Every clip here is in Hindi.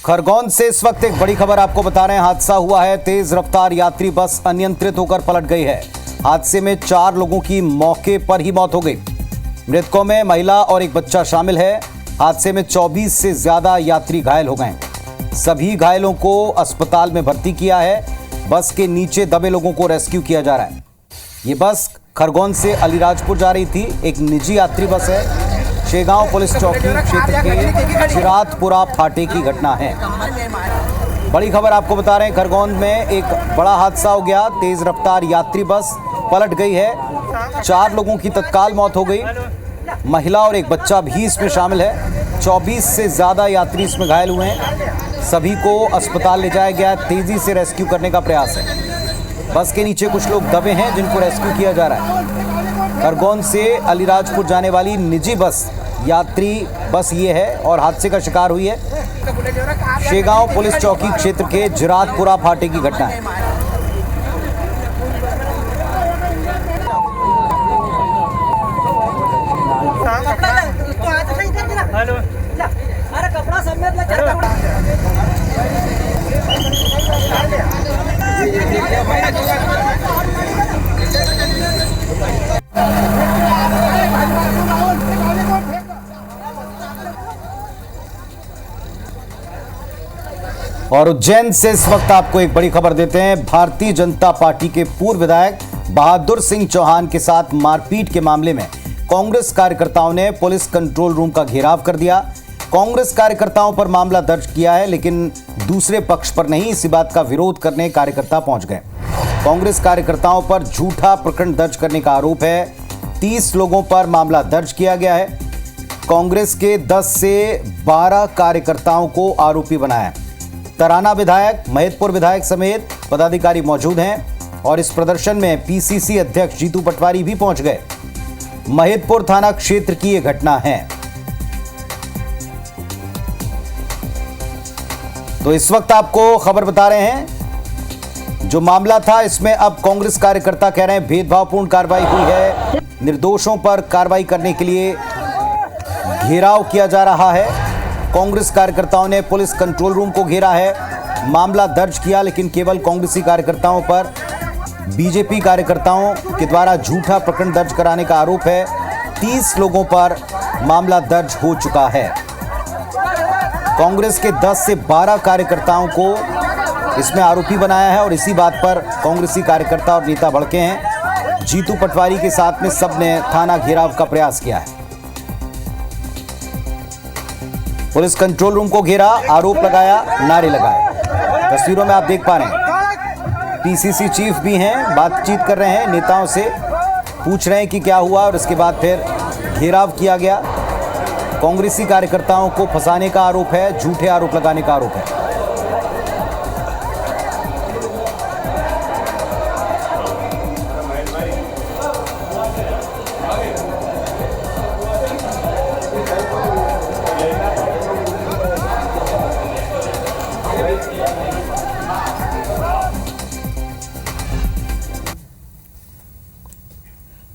खरगोन से इस वक्त एक बड़ी खबर आपको बता रहे हैं। हादसा हुआ है, तेज रफ्तार यात्री बस अनियंत्रित होकर पलट गई है। हादसे में 4 लोगों की मौके पर ही मौत हो गई। मृतकों में महिला और एक बच्चा शामिल है। हादसे में 24 से ज्यादा यात्री घायल हो गए। सभी घायलों को अस्पताल में भर्ती किया है। बस के नीचे दबे लोगों को रेस्क्यू किया जा रहा है। ये बस खरगोन से अलीराजपुर जा रही थी। एक निजी यात्री बस है। शेगांव पुलिस चौकी क्षेत्र के चिरातपुरा फाटे की घटना है। बड़ी खबर आपको बता रहे हैं, खरगोन में एक बड़ा हादसा हो गया। तेज रफ्तार यात्री बस पलट गई है। 4 लोगों की तत्काल मौत हो गई। महिला और एक बच्चा भी इसमें शामिल है। 24 से ज्यादा यात्री इसमें घायल हुए हैं। सभी को अस्पताल ले जाया गया। तेजी से रेस्क्यू करने का प्रयास है। बस के नीचे कुछ लोग दबे हैं जिनको रेस्क्यू किया जा रहा है। खरगोन से अलीराजपुर जाने वाली निजी बस यात्री बस ये है और हादसे का शिकार हुई है। शेगांव पुलिस चौकी क्षेत्र के चिरातपुरा फाटे की घटना है। और उज्जैन से इस वक्त आपको एक बड़ी खबर देते हैं। भारतीय जनता पार्टी के पूर्व विधायक बहादुर सिंह चौहान के साथ मारपीट के मामले में कांग्रेस कार्यकर्ताओं ने पुलिस कंट्रोल रूम का घेराव कर दिया। कांग्रेस कार्यकर्ताओं पर मामला दर्ज किया है, लेकिन दूसरे पक्ष पर नहीं। इसी बात का विरोध करने कार्यकर्ता पहुंच गए। कांग्रेस कार्यकर्ताओं पर झूठा प्रकरण दर्ज करने का आरोप है। 30 लोगों पर मामला दर्ज किया गया है। कांग्रेस के 10 से 12 कार्यकर्ताओं को आरोपी बनाया है। तराना विधायक, महेतपुर विधायक समेत पदाधिकारी मौजूद हैं और इस प्रदर्शन में पीसीसी अध्यक्ष जीतू पटवारी भी पहुंच गए। महेतपुर थाना क्षेत्र की यह घटना है। तो इस वक्त आपको खबर बता रहे हैं, जो मामला था इसमें अब कांग्रेस कार्यकर्ता कह रहे हैं भेदभावपूर्ण कार्रवाई हुई है। निर्दोषों पर कार्रवाई करने के लिए घेराव किया जा रहा है। कांग्रेस कार्यकर्ताओं ने पुलिस कंट्रोल रूम को घेरा है, मामला दर्ज किया, लेकिन केवल कांग्रेसी कार्यकर्ताओं पर बीजेपी कार्यकर्ताओं के द्वारा झूठा प्रकरण दर्ज कराने का आरोप है। 30 लोगों पर मामला दर्ज हो चुका है। कांग्रेस के 10 से 12 कार्यकर्ताओं को इसमें आरोपी बनाया है और इसी बात पर कांग्रेसी कार्यकर्ता और नेता भड़के हैं। जीतू पटवारी के साथ में सबने थाना घेराव का प्रयास किया है। पुलिस कंट्रोल रूम को घेरा, आरोप लगाया, नारे लगाए। तस्वीरों में आप देख पा रहे हैं पीसीसी चीफ भी हैं, बातचीत कर रहे हैं नेताओं से, पूछ रहे हैं कि क्या हुआ और इसके बाद फिर घेराव किया गया। कांग्रेसी कार्यकर्ताओं को फंसाने का आरोप है, झूठे आरोप लगाने का आरोप है।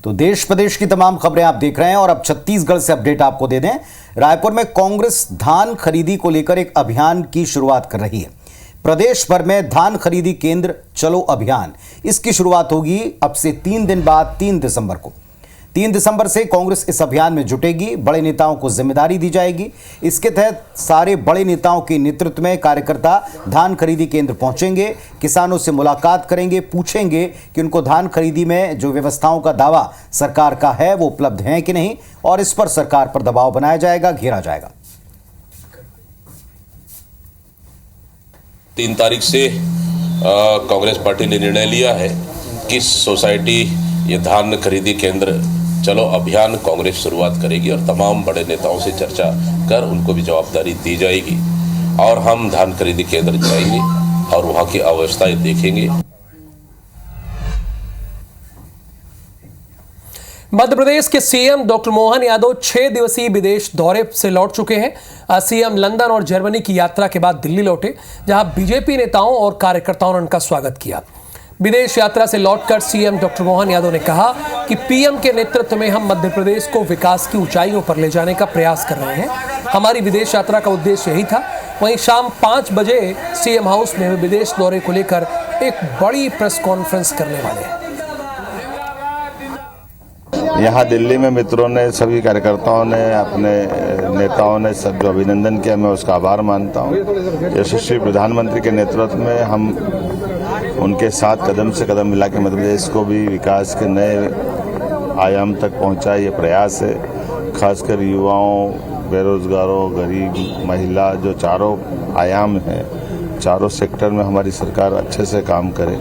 तो देश प्रदेश की तमाम खबरें आप देख रहे हैं और अब छत्तीसगढ़ से अपडेट आपको दे दें। रायपुर में कांग्रेस धान खरीदी को लेकर एक अभियान की शुरुआत कर रही है। प्रदेश भर में धान खरीदी केंद्र चलो अभियान, इसकी शुरुआत होगी अब से 3 दिन बाद 3 दिसंबर को। 3 दिसंबर से कांग्रेस इस अभियान में जुटेगी। बड़े नेताओं को जिम्मेदारी दी जाएगी। इसके तहत सारे बड़े नेताओं के नेतृत्व में कार्यकर्ता धान खरीदी केंद्र पहुंचेंगे, किसानों से मुलाकात करेंगे, पूछेंगे कि उनको धान खरीदी में जो व्यवस्थाओं का दावा सरकार का है वो उपलब्ध है कि नहीं, और इस पर सरकार पर दबाव बनाया जाएगा, घेरा जाएगा। 3 तारीख से कांग्रेस पार्टी ने निर्णय लिया है कि सोसाइटी ये धान खरीदी केंद्र चलो अभियान कांग्रेस शुरुआत करेगी और तमाम बड़े नेताओं से चर्चा कर उनको भी जवाबदारी दी जाएगी और हम धान खरीदी केंद्र जाएंगे और वहाँ की अवस्थाएं देखेंगे। मध्य प्रदेश के सीएम डॉक्टर मोहन यादव 6 दिवसीय विदेश दौरे से लौट चुके हैं। सीएम लंदन और जर्मनी की यात्रा के बाद दिल्ली लौटे, जहां बीजेपी नेताओं और कार्यकर्ताओं ने उनका स्वागत किया। विदेश यात्रा से लौटकर सीएम डॉक्टर मोहन यादव ने कहा कि पीएम के नेतृत्व में हम मध्य प्रदेश को विकास की ऊंचाइयों पर ले जाने का प्रयास कर रहे हैं। हमारी विदेश यात्रा का उद्देश्य यही था। वहीं शाम 5 बजे सीएम हाउस में विदेश दौरे को लेकर एक बड़ी प्रेस कॉन्फ्रेंस करने वाले हैं। यहाँ दिल्ली में मित्रों ने, सभी कार्यकर्ताओं ने, अपने नेताओं ने सब जो अभिनंदन किया, मैं उसका आभार मानता हूँ। यशस्वी प्रधानमंत्री के नेतृत्व में हम उनके साथ कदम से कदम मिला के मध्य प्रदेश को भी विकास के नए आयाम तक पहुँचा, ये प्रयास है। खासकर युवाओं, बेरोजगारों, गरीब, महिला, जो चारों आयाम हैं, चारों सेक्टर में हमारी सरकार अच्छे से काम करे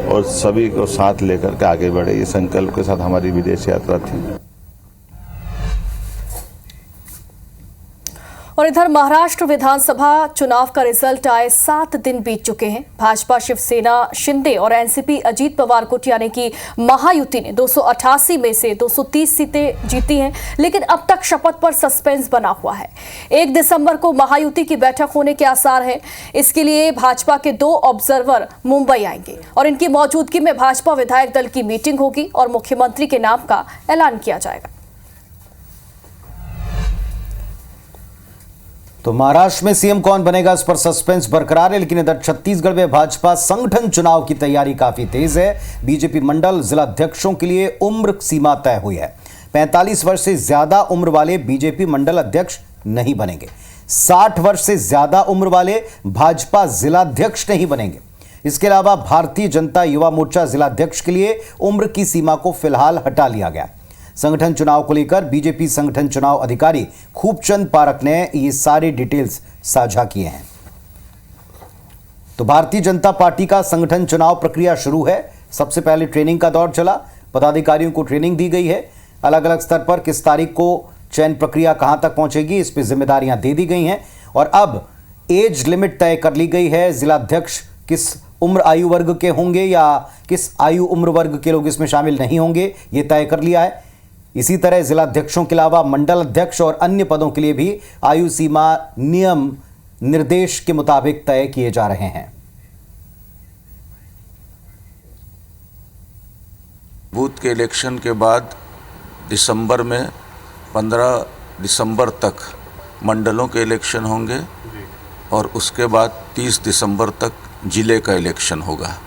और सभी को साथ लेकर के आगे बढ़े, ये संकल्प के साथ हमारी विदेश यात्रा थी। और इधर महाराष्ट्र विधानसभा चुनाव का रिजल्ट आए 7 दिन बीत चुके हैं। भाजपा, शिवसेना, शिंदे और एनसीपी अजीत पवार गुट यानी कि महायुति ने 288 में से 230 सीटें जीती हैं, लेकिन अब तक शपथ पर सस्पेंस बना हुआ है। 1 दिसंबर को महायुति की बैठक होने के आसार हैं। इसके लिए भाजपा के 2 ऑब्जर्वर मुंबई आएंगे और इनकी मौजूदगी में भाजपा विधायक दल की मीटिंग होगी और मुख्यमंत्री के नाम का ऐलान किया जाएगा। तो महाराष्ट्र में सीएम कौन बनेगा, इस पर सस्पेंस बरकरार है। लेकिन इधर छत्तीसगढ़ में भाजपा संगठन चुनाव की तैयारी काफी तेज है। बीजेपी मंडल जिला अध्यक्षों के लिए उम्र सीमा तय हुई है। 45 वर्ष से ज्यादा उम्र वाले बीजेपी मंडल अध्यक्ष नहीं बनेंगे। 60 वर्ष से ज्यादा उम्र वाले भाजपा जिलाध्यक्ष नहीं बनेंगे। इसके अलावा भारतीय जनता युवा मोर्चा जिलाध्यक्ष के लिए उम्र की सीमा को फिलहाल हटा लिया गया। संगठन चुनाव को लेकर बीजेपी संगठन चुनाव अधिकारी खूबचंद पारक ने ये सारे डिटेल्स साझा किए हैं। तो भारतीय जनता पार्टी का संगठन चुनाव प्रक्रिया शुरू है। सबसे पहले ट्रेनिंग का दौर चला, पदाधिकारियों को ट्रेनिंग दी गई है। अलग अलग स्तर पर किस तारीख को चयन प्रक्रिया कहां तक पहुंचेगी, इस पर जिम्मेदारियां दे दी गई हैं और अब एज लिमिट तय कर ली गई है। जिलाध्यक्ष किस उम्र आयु वर्ग के होंगे या किस आयु उम्र वर्ग के लोग इसमें शामिल नहीं होंगे, ये तय कर लिया है। इसी तरह जिलाध्यक्षों के अलावा मंडल अध्यक्ष और अन्य पदों के लिए भी आयु सीमा नियम निर्देश के मुताबिक तय किए जा रहे हैं। बूथ के इलेक्शन के बाद दिसंबर में 15 दिसंबर तक मंडलों के इलेक्शन होंगे और उसके बाद 30 दिसंबर तक जिले का इलेक्शन होगा।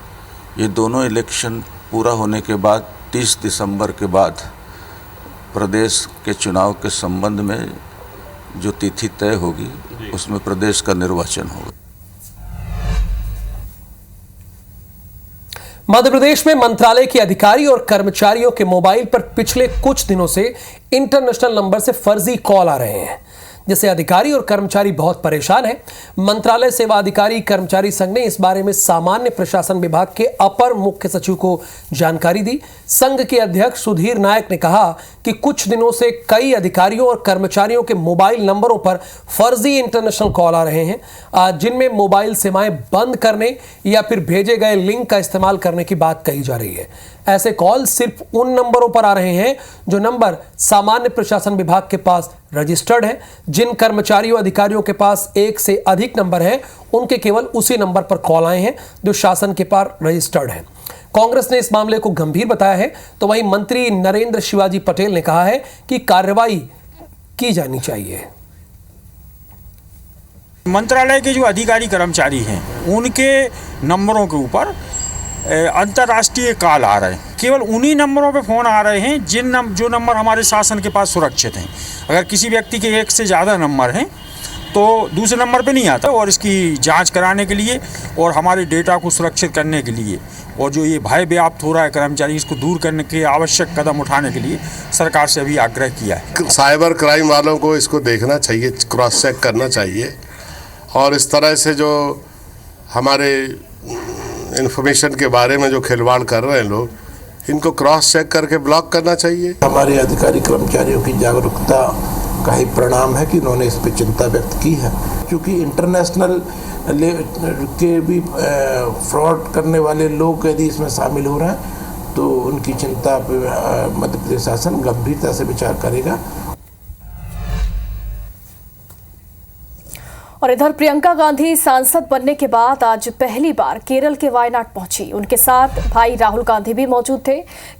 ये दोनों इलेक्शन पूरा होने के बाद 30 दिसंबर के बाद प्रदेश के चुनाव के संबंध में जो तिथि तय होगी उसमें प्रदेश का निर्वाचन होगा। मध्य प्रदेश में मंत्रालय के अधिकारी और कर्मचारियों के मोबाइल पर पिछले कुछ दिनों से इंटरनेशनल नंबर से फर्जी कॉल आ रहे हैं, जिससे अधिकारी और कर्मचारी बहुत परेशान हैं। मंत्रालय सेवा अधिकारी कर्मचारी संघ ने इस बारे में सामान्य प्रशासन विभाग के अपर मुख्य सचिव को जानकारी दी। संघ के अध्यक्ष सुधीर नायक ने कहा कि कुछ दिनों से कई अधिकारियों और कर्मचारियों के मोबाइल नंबरों पर फर्जी इंटरनेशनल कॉल आ रहे हैं, जिनमें मोबाइल सेवाएं बंद करने या फिर भेजे गए लिंक का इस्तेमाल करने की बात कही जा रही है। ऐसे कॉल सिर्फ उन नंबरों पर आ रहे हैं जो नंबर सामान्य प्रशासन विभाग के पास रजिस्टर्ड है। जिन कर्मचारियों अधिकारियों के पास एक से अधिक नंबर हैं, उनके केवल उसी नंबर पर कॉल आए हैं जो शासन के पास रजिस्टर्ड है। कांग्रेस ने इस मामले को गंभीर बताया है, तो वहीं मंत्री नरेंद्र शिवाजी पटेल ने कहा है कि कार्रवाई की जानी चाहिए। मंत्रालय के जो अधिकारी कर्मचारी हैं उनके नंबरों के ऊपर अंतर्राष्ट्रीय कॉल आ रहे हैं। केवल उन्हीं नंबरों पे फ़ोन आ रहे हैं जो नंबर हमारे शासन के पास सुरक्षित हैं। अगर किसी व्यक्ति के एक से ज़्यादा नंबर हैं तो दूसरे नंबर पे नहीं आता। और इसकी जांच कराने के लिए और हमारे डेटा को सुरक्षित करने के लिए और जो ये भय व्याप्त हो रहा है कर्मचारी, इसको दूर करने के आवश्यक कदम उठाने के लिए सरकार से अभी आग्रह किया है। साइबर क्राइम वालों को इसको देखना चाहिए, क्रॉस चेक करना चाहिए और इस तरह से जो हमारे इन्फॉर्मेशन के बारे में जो खिलवाड़ कर रहे हैं लोग, इनको क्रॉस चेक करके ब्लॉक करना चाहिए। हमारे अधिकारी कर्मचारियों की जागरूकता का ही परिणाम है कि उन्होंने इस पर चिंता व्यक्त की है, क्योंकि इंटरनेशनल के भी फ्रॉड करने वाले लोग यदि इसमें शामिल हो रहे हैं तो उनकी चिंता पर मध्य प्रदेश शासन गंभीरता से विचार करेगा। और इधर प्रियंका गांधी सांसद बनने के बाद आज पहली बार केरल के वायनाड पहुंची। उनके साथ भाई राहुल गांधी भी मौजूद थे।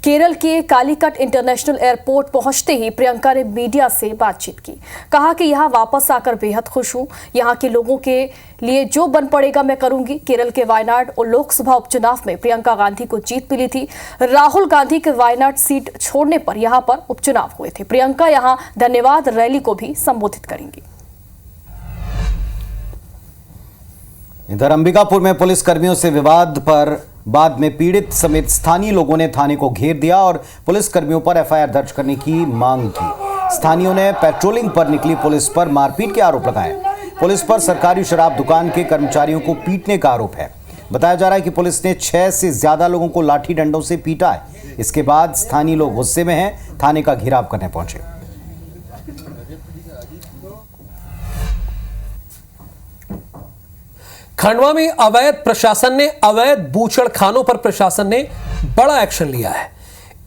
केरल के कालीकट इंटरनेशनल एयरपोर्ट पहुंचते ही प्रियंका ने मीडिया से बातचीत की। कहा कि यहां वापस आकर बेहद खुश हूं, यहां के लोगों के लिए जो बन पड़ेगा मैं करूंगी। केरल के वायनाड और लोकसभा उपचुनाव में प्रियंका गांधी को जीत मिली थी। राहुल गांधी के वायनाड सीट छोड़ने पर यहां पर उपचुनाव हुए थे। प्रियंका यहां धन्यवाद रैली को भी संबोधित करेंगी। इधर अंबिकापुर में पुलिस कर्मियों से विवाद पर बाद में पीड़ित समेत स्थानीय लोगों ने थाने को घेर दिया और पुलिस कर्मियों पर एफआईआर दर्ज करने की मांग की। स्थानीयों ने पेट्रोलिंग पर निकली पुलिस पर मारपीट के आरोप लगाए। पुलिस पर सरकारी शराब दुकान के कर्मचारियों को पीटने का आरोप है। बताया जा रहा है कि पुलिस ने 6 से ज्यादा लोगों को लाठी डंडों से पीटा है। इसके बाद स्थानीय लोग गुस्से में हैं, थाने का घेराव करने पहुंचे। खंडवा में अवैध बूचड़खानों पर प्रशासन ने बड़ा एक्शन लिया है।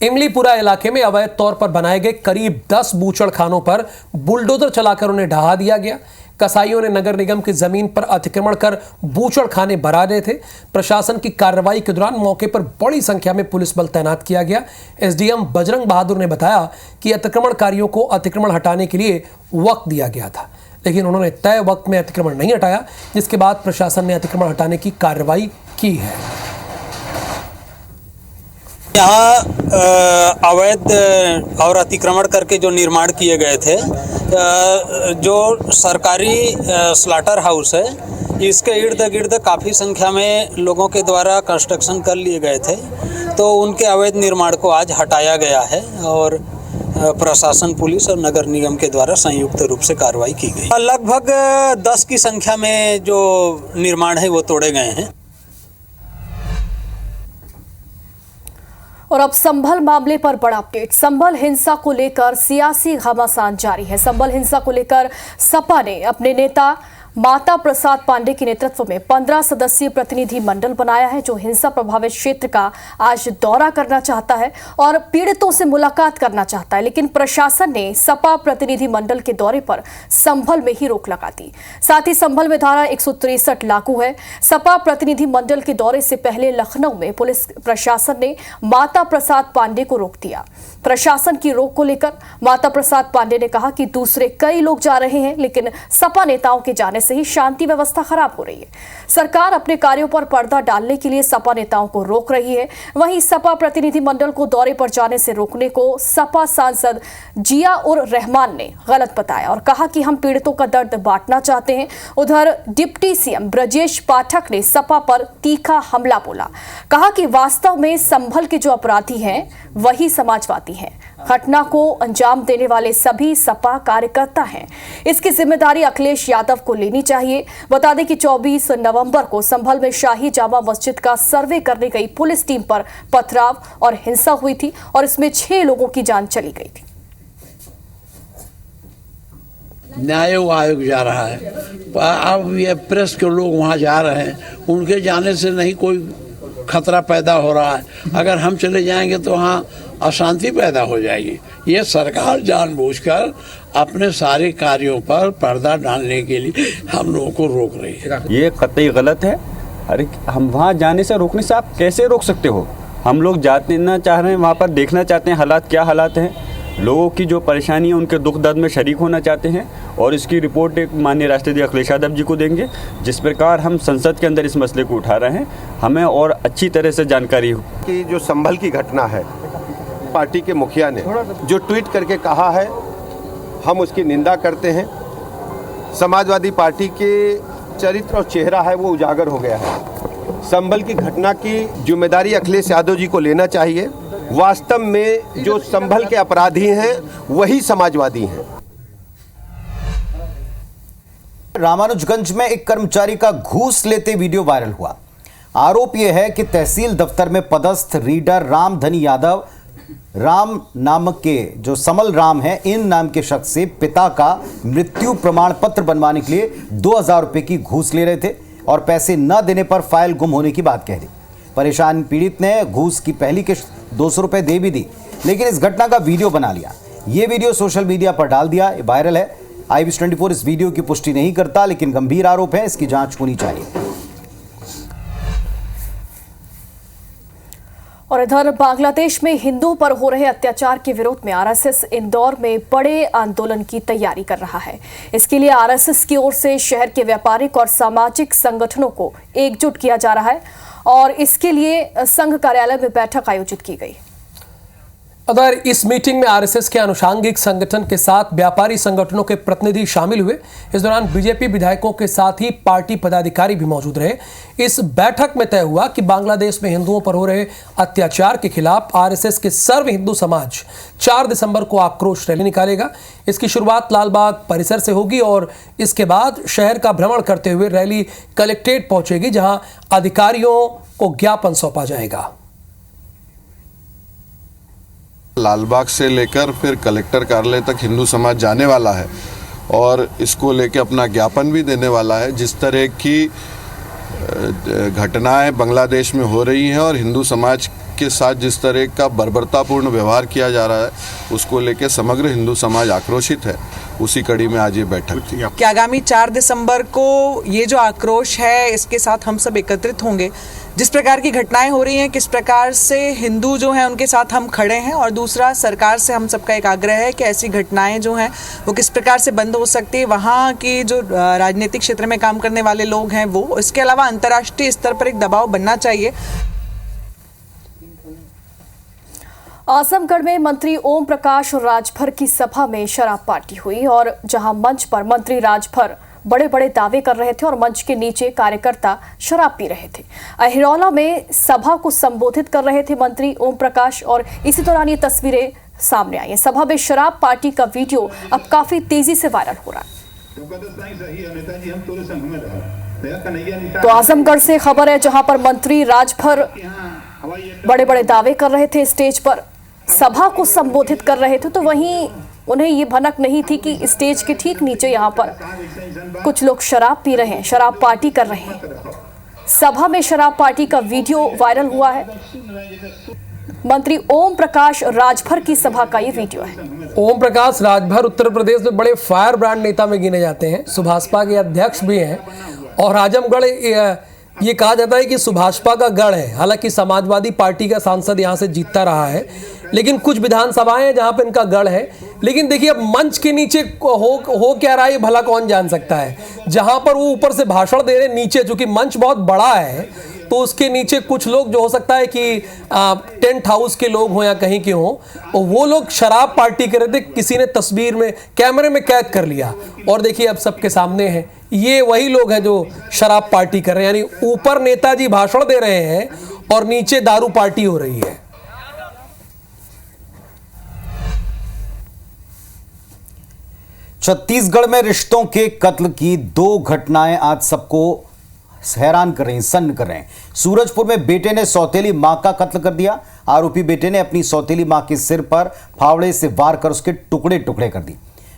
इमलीपुरा इलाके में अवैध तौर पर बनाए गए करीब 10 बूचड़खानों पर बुलडोजर चलाकर उन्हें ढहा दिया गया। कसाईयों ने नगर निगम की जमीन पर अतिक्रमण कर बूचड़खाने बना रहे थे। प्रशासन की कार्रवाई के दौरान मौके पर बड़ी संख्या में पुलिस बल तैनात किया गया। एसडीएम बजरंग बहादुर ने बताया कि अतिक्रमणकारियों को अतिक्रमण हटाने के लिए वक्त दिया गया था, लेकिन उन्होंने तय वक्त में अतिक्रमण नहीं हटाया, जिसके बाद प्रशासन ने अतिक्रमण हटाने की कार्रवाई की है। यहाँ अवैध और अतिक्रमण करके जो निर्माण किए गए थे, जो सरकारी स्लॉटर हाउस है, इसके इर्द गिर्द काफ़ी संख्या में लोगों के द्वारा कंस्ट्रक्शन कर लिए गए थे, तो उनके अवैध निर्माण को आज हटाया गया है और प्रशासन, पुलिस और नगर निगम के द्वारा संयुक्त रूप से कार्रवाई की गई। लगभग 10 की संख्या में जो निर्माण है वो तोड़े गए हैं। और अब संभल मामले पर बड़ा अपडेट। संभल हिंसा को लेकर सियासी घमासान जारी है। संभल हिंसा को लेकर सपा ने अपने नेता माता प्रसाद पांडे के नेतृत्व में 15 सदस्यीय प्रतिनिधि मंडल बनाया है, जो हिंसा प्रभावित क्षेत्र का आज दौरा करना चाहता है और पीड़ितों से मुलाकात करना चाहता है। लेकिन प्रशासन ने सपा प्रतिनिधि मंडल के दौरे पर संभल में ही रोक लगा दी। साथ ही संभल में धारा 163 लागू है। सपा प्रतिनिधि मंडल के दौरे से पहले लखनऊ में पुलिस प्रशासन ने माता प्रसाद पांडे को रोक दिया। प्रशासन की रोक को लेकर माता प्रसाद पांडे ने कहा कि दूसरे कई लोग जा रहे हैं, लेकिन सपा नेताओं के जाने से ही शांति व्यवस्था खराब हो रही है। सरकार अपने कार्यों पर पर्दा डालने के लिए सपा नेताओं को रोक रही है। वहीं सपा प्रतिनिधि मंडल को दौरे पर जाने से रोकने को सपा सांसद जिया उर रहमान ने गलत बताया और कहा कि हम पीड़ितों का दर्द बांटना चाहते हैं। उधर डिप्टी सीएम ब्रजेश पाठक ने सपा पर तीखा हमला बोला। कहा कि वास्तव में संभल के जो अपराधी हैं वही समाजवादी हैं। घटना को अंजाम देने वाले सभी सपा कार्यकर्ता हैं। इसकी जिम्मेदारी अखिलेश यादव को लेनी चाहिए। बता दें कि 24 नवंबर को संभल में शाही जामा मस्जिद का सर्वे करने गई पुलिस टीम पर पथराव और हिंसा हुई थी और इसमें 6 लोगों की जान चली गई थी। न्याय आयोग जा रहा है, अब ये प्रेस के लोग वहाँ जा रहे हैं, उनके जाने से नहीं कोई खतरा पैदा हो रहा है। अगर हम चले जाएंगे तो वहाँ अशांति पैदा हो जाएगी। ये सरकार जानबूझकर अपने सारे कार्यों पर पर्दा डालने के लिए हम लोगों को रोक रही है। ये कतई गलत है। अरे हम वहाँ जाने से रोकने से आप कैसे रोक सकते हो? हम लोग जाते ना चाह रहे हैं, वहाँ पर देखना चाहते हैं हालात क्या हालात हैं, लोगों की जो परेशानी है उनके दुख दर्द में शरीक होना चाहते हैं और इसकी रिपोर्ट एक माननीय राष्ट्रपति अखिलेश यादव जी को देंगे। जिस प्रकार हम संसद के अंदर इस मसले को उठा रहे हैं, हमें और अच्छी तरह से जानकारी हो कि जो संभल की घटना है, पार्टी के मुखिया ने जो ट्वीट करके कहा है, हम उसकी निंदा करते हैं। समाजवादी पार्टी के चरित्र और चेहरा है वो उजागर हो गया है। संभल की घटना की जिम्मेदारी अखिलेश यादव जी को लेना चाहिए। वास्तव में जो संभल के अपराधी हैं वही समाजवादी हैं। रामानुजगंज में एक कर्मचारी का घूस लेते वीडियो वायरल हुआ। आरोप यह है कि तहसील दफ्तर में पदस्थ रीडर रामधनी यादव राम नामक के जो समल राम है, इन नाम के शख्स से पिता का मृत्यु प्रमाण पत्र बनवाने के लिए 2000 रुपए की घूस ले रहे थे और पैसे न देने पर फाइल गुम होने की बात कह दी। परेशान पीड़ित ने घूस की पहली किश्त 200 रुपए दे भी दी, लेकिन इस घटना का वीडियो बना लिया। ये वीडियो सोशल मीडिया पर डाल दिया, वायरल है। IBS24 इस वीडियो की पुष्टि नहीं करता, लेकिन गंभीर आरोप है, इसकी जांच होनी चाहिए। और इधर बांग्लादेश में हिंदुओं पर हो रहे अत्याचार के विरोध में आरएसएस इंदौर में बड़े आंदोलन की तैयारी कर रहा है। इसके लिए आरएसएस की ओर से शहर के व्यापारिक और सामाजिक संगठनों को एकजुट किया जा रहा है और इसके लिए संघ कार्यालय में बैठक आयोजित की गई। अगर इस मीटिंग में आरएसएस के आनुषंगिक संगठन के साथ व्यापारी संगठनों के प्रतिनिधि शामिल हुए। इस दौरान बीजेपी विधायकों के साथ ही पार्टी पदाधिकारी भी मौजूद रहे। इस बैठक में तय हुआ कि बांग्लादेश में हिंदुओं पर हो रहे अत्याचार के खिलाफ आरएसएस के सर्व हिंदू समाज 4 दिसंबर को आक्रोश रैली निकालेगा। इसकी शुरुआत लालबाग परिसर से होगी और इसके बाद शहर का भ्रमण करते हुए रैली कलेक्ट्रेट पहुंचेगी, जहां अधिकारियों को ज्ञापन सौंपा जाएगा। लालबाग से लेकर फिर कलेक्टर कार्यालय तक हिंदू समाज जाने वाला है और इसको लेकर अपना ज्ञापन भी देने वाला है। जिस तरह की घटनाएं बांग्लादेश में हो रही हैं और हिंदू समाज के साथ जिस तरह का बर्बरतापूर्ण व्यवहार किया जा रहा है, उसको लेकर समग्र हिंदू समाज आक्रोशित है। उसी कड़ी में आज ये बैठक थी कि आगामी 4 दिसंबर को ये जो आक्रोश है, इसके साथ हम सब एकत्रित होंगे। जिस प्रकार की घटनाएं हो रही हैं, किस प्रकार से हिंदू जो हैं उनके साथ हम खड़े हैं, और दूसरा सरकार से हम सबका एक आग्रह है कि ऐसी घटनाएं जो हैं वो किस प्रकार से बंद हो सकती है। वहाँ की जो राजनीतिक क्षेत्र में काम करने वाले लोग हैं वो, इसके अलावा अंतर्राष्ट्रीय स्तर पर एक दबाव बनना चाहिए। आजमगढ़ में मंत्री ओम प्रकाश राजभर की सभा में शराब पार्टी हुई और जहां मंच पर मंत्री राजभर बड़े बड़े दावे कर रहे थे और मंच के नीचे कार्यकर्ता शराब पी रहे थे। अहिरौला में सभा को संबोधित कर रहे थे मंत्री ओम प्रकाश और इसी दौरान ये तस्वीरें सामने आई। सभा में शराब पार्टी का वीडियो अब काफी तेजी से वायरल हो रहा है। तो आजमगढ़ से खबर है, जहां पर मंत्री राजभर बड़े बड़े दावे कर रहे थे, स्टेज पर सभा को संबोधित कर रहे थे, तो वहीं उन्हें ये भनक नहीं थी कि स्टेज के ठीक नीचे यहाँ पर कुछ लोग शराब पी रहे हैं, शराब पार्टी कर रहे हैं। सभा में शराब पार्टी का वीडियो वायरल हुआ है। मंत्री ओम प्रकाश राजभर की सभा का ये वीडियो है। ओम प्रकाश राजभर उत्तर प्रदेश में बड़े फायर ब्रांड नेता में गिने जाते हैं, सुभाषपा के अध्यक्ष भी हैं और आजमगढ़ ये कहा जाता है कि सुभाषपा का गढ़ है। हालांकि समाजवादी पार्टी का सांसद यहाँ से जीतता रहा है, लेकिन कुछ विधानसभाएं हैं जहाँ पे इनका गढ़ है। लेकिन देखिए, अब मंच के नीचे हो क्या रहा है, ये भला कौन जान सकता है। जहाँ पर वो ऊपर से भाषण दे रहे, नीचे चूंकि मंच बहुत बड़ा है तो उसके नीचे कुछ लोग, जो हो सकता है कि टेंट हाउस के लोग हों या कहीं के हों, और वो लोग शराब पार्टी कर रहे थे। किसी ने तस्वीर में कैमरे में कैद कर लिया और देखिए अब सबके सामने है, ये वही लोग हैं जो शराब पार्टी कर रहे हैं। यानी ऊपर नेताजी भाषण दे रहे हैं और नीचे दारू पार्टी हो रही है। छत्तीसगढ़ में रिश्तों के कत्ल की 2 घटनाएं आज सबको हैरान कर रही हैं, सन्न कर रहे हैं। सूरजपुर में बेटे ने सौतेली मां का कत्ल कर दिया। आरोपी बेटे ने अपनी सौतेली मां के सिर पर फावड़े से वार कर उसके टुकड़े टुकड़े कर दिए।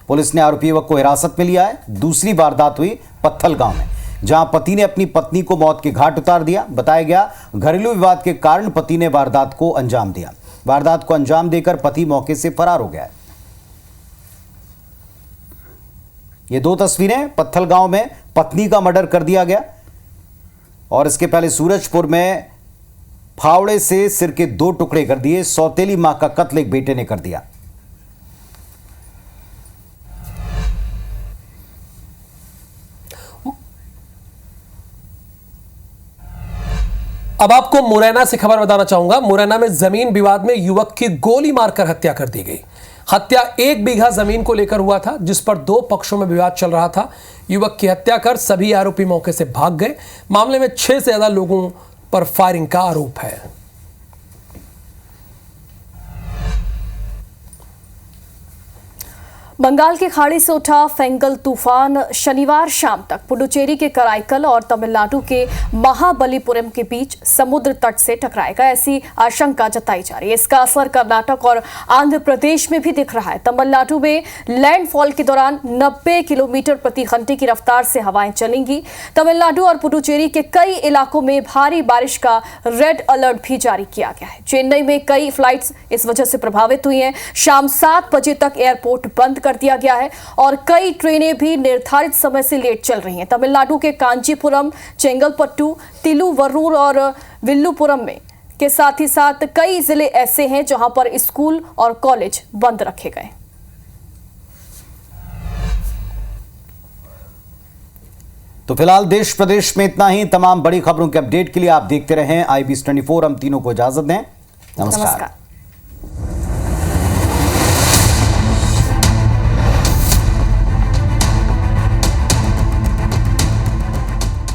पुलिस ने आरोपी युवक को हिरासत में लिया है। दूसरी वारदात हुई पत्थल गांव में, जहां पति ने अपनी पत्नी को मौत के घाट उतार दिया। बताया गया घरेलू विवाद के कारण पति ने वारदात को अंजाम दिया। वारदात को अंजाम देकर पति मौके से फरार हो गया है। ये 2 तस्वीरें, पत्थल गांव में पत्नी का मर्डर कर दिया गया और इसके पहले सूरजपुर में फावड़े से सिर के 2 टुकड़े कर दिए। सौतेली मां का कत्ल एक बेटे ने कर दिया। अब आपको मुरैना से खबर बताना चाहूंगा। मुरैना में जमीन विवाद में युवक की गोली मारकर हत्या कर दी गई। हत्या 1 बीघा जमीन को लेकर हुआ था, जिस पर 2 पक्षों में विवाद चल रहा था। युवक की हत्या कर सभी आरोपी मौके से भाग गए। मामले में 6 से ज्यादा लोगों पर फायरिंग का आरोप है। बंगाल की खाड़ी से उठा फेंगल तूफान शनिवार शाम तक पुडुचेरी के कराईकल और तमिलनाडु के महाबलीपुरम के बीच समुद्र तट से टकराएगा, ऐसी आशंका जताई जा रही है। इसका असर कर्नाटक और आंध्र प्रदेश में भी दिख रहा है। तमिलनाडु में लैंडफॉल के दौरान 90 किलोमीटर प्रति घंटे की रफ्तार से हवाएं चलेंगी। तमिलनाडु और पुडुचेरी के कई इलाकों में भारी बारिश का रेड अलर्ट भी जारी किया गया है। चेन्नई में कई फ्लाइट्स इस वजह से प्रभावित हुई हैं। शाम 7 बजे तक एयरपोर्ट बंद कर कर दिया गया है और कई ट्रेनें भी निर्धारित समय से लेट चल रही हैं। तमिलनाडु के कांचीपुरम, चेंगलपट्टू, तिरुवरूर और विल्लुपुरम में के साथ ही साथ कई जिले ऐसे हैं जहां पर स्कूल और कॉलेज बंद रखे गए। तो फिलहाल देश प्रदेश में इतना ही। तमाम बड़ी खबरों के अपडेट के लिए आप देखते रहें IBS 24। हम तीनों को इजाजत दें। नमस्कार।